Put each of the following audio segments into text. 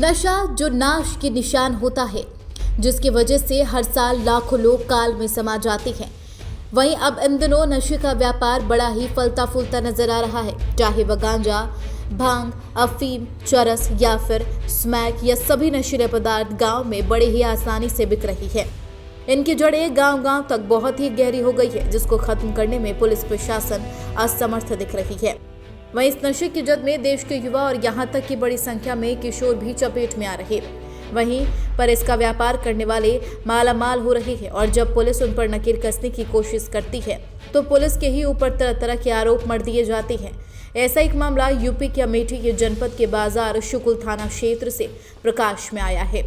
नशा जो नाश के निशान होता है, जिसकी वजह से हर साल लाखों लोग काल में समा जाते हैं। वहीं अब इन दिनों नशे का व्यापार बड़ा ही फलता फूलता नजर आ रहा है। चाहे वह गांजा, भांग, अफीम, चरस या फिर स्मैक या सभी नशीले पदार्थ गांव में बड़े ही आसानी से बिक रही है। इनकी जड़ें गांव-गांव तक बहुत ही गहरी हो गई है, जिसको खत्म करने में पुलिस प्रशासन असमर्थ दिख रही है। वहीं इस नशे की जद में देश के युवा और यहाँ तक कि बड़ी संख्या में किशोर भी चपेट में आ रहे। वहीं पर इसका व्यापार करने वाले मालामाल हो रहे हैं और जब पुलिस उन पर नकेल कसने की कोशिश करती है तो पुलिस के ही ऊपर तरह तरह के आरोप मढ़ दिए जाते हैं। ऐसा एक मामला यूपी के अमेठी के जनपद के बाजार शुकुल थाना क्षेत्र से प्रकाश में आया है।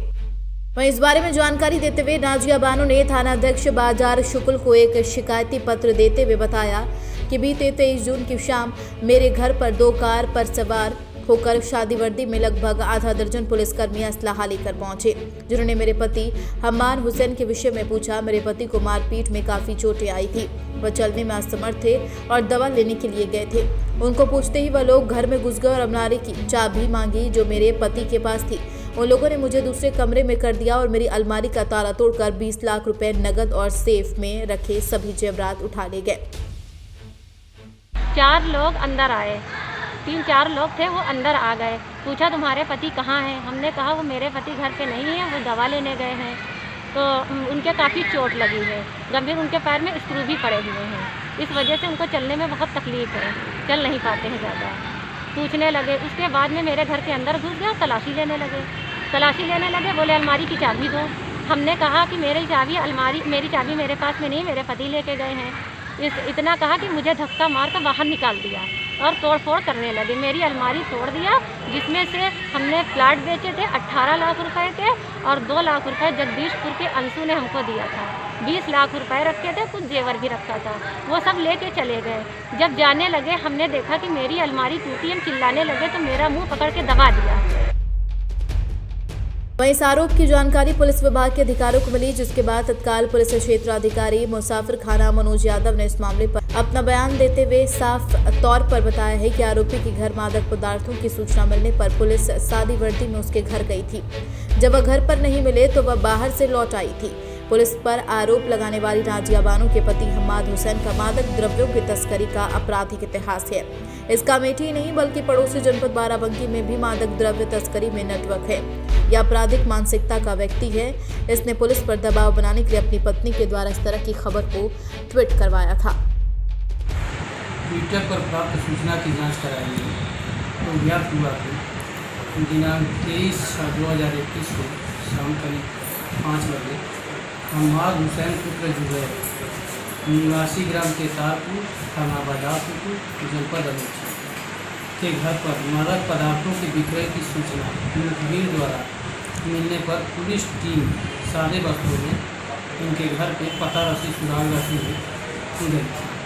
वहीं इस बारे में जानकारी देते हुए नाजिया बानो ने थानाध्यक्ष बाजार शुकुल को एक शिकायती पत्र देते हुए बताया कि बीते 23 जून की शाम मेरे घर पर 2 कार पर सवार होकर शादी वर्दी में लगभग आधा दर्जन पुलिसकर्मी असलाहा लेकर पहुंचे, जिन्होंने मेरे पति हम्मान हुसैन के विषय में पूछा। मेरे पति को मारपीट में काफी चोटें आई थी, वह चलने में असमर्थ थे और दवा लेने के लिए गए थे। उनको पूछते ही वह लोग घर में घुस गए और अलमारी की चाबी मांगी जो मेरे पति के पास थी। उन लोगों ने मुझे दूसरे कमरे में कर दिया और मेरी अलमारी का ताला तोड़कर 20 लाख रुपए नगद और सेफ में रखे सभी जेवरात उठा ले गए। 4 लोग अंदर आए, 3-4 लोग थे, वो अंदर आ गए। पूछा तुम्हारे पति कहाँ हैं? हमने कहा वो मेरे पति घर पे नहीं है, वो दवा लेने गए हैं। तो उनके काफ़ी चोट लगी है, गंभीर उनके पैर में स्क्रू भी पड़े हुए हैं। इस वजह से उनको चलने में बहुत तकलीफ है, चल नहीं पाते हैं ज़्यादा। पूछने लगे, उसके बाद में मेरे घर के अंदर घुस गया, तलाशी लेने लगे। बोले अलमारी की चाबी दो। हमने कहा कि मेरी चाबी मेरे पास में नहीं, मेरे पति लेके गए हैं। इतना कहा कि मुझे धक्का मार कर बाहर निकाल दिया और तोड़ फोड़ करने लगे। मेरी अलमारी तोड़ दिया, जिसमें से हमने प्लाट बेचे थे 18 लाख रुपए के और 2 लाख रुपए जगदीशपुर के अंशु ने हमको दिया था। 20 लाख रुपए रखे थे, कुछ जेवर भी रखा था, वो सब लेके चले गए। जब जाने लगे हमने देखा कि मेरी अलमारी टूटी, हम चिल्लाने लगे तो मेरा मुँह पकड़ के दबा दिया। वहीं इस आरोप की जानकारी पुलिस विभाग के अधिकारियों को मिली, जिसके बाद तत्काल पुलिस क्षेत्राधिकारी मुसाफिर खाना मनोज यादव ने इस मामले पर अपना बयान देते हुए साफ तौर पर बताया है कि आरोपी के घर मादक पदार्थों की सूचना मिलने पर पुलिस शादी वर्दी में उसके घर गई थी। जब वह घर पर नहीं मिले तो वह बाहर से लौट आई थी। पुलिस पर आरोप लगाने वाली नाजिया बानो के पति हम्मान हुसैन का मादक द्रव्यों की तस्करी का आपराधिक इतिहास है। इसका अमेठी नहीं बल्कि पड़ोसी जनपद बाराबंकी में भी मादक द्रव्य तस्करी में नेटवर्क है। यह आपराधिक मानसिकता का व्यक्ति है। इसने पुलिस पर दबाव बनाने के लिए अपनी पत्नी के द्वारा इस तरह की खबर को ट्वीट करवाया था। ट्विटर पर प्राप्त सूचना की जांच कराई गई तो ज्ञात हुआ कि दिनांक 23/2021 को शाम करीब 5 बजे हम्मान हुसैन पुत्र जुबैर निवासी ग्राम केतारपुर, थाना बाजारपुर, जनपद अमेठी के घर पर मादक पदार्थों के विक्रय की सूचना मुखबिर द्वारा मिलने पर पुलिस टीम सादे वस्त्रों में उनके घर पे पता रसी सुराग रखी हुई गई थी।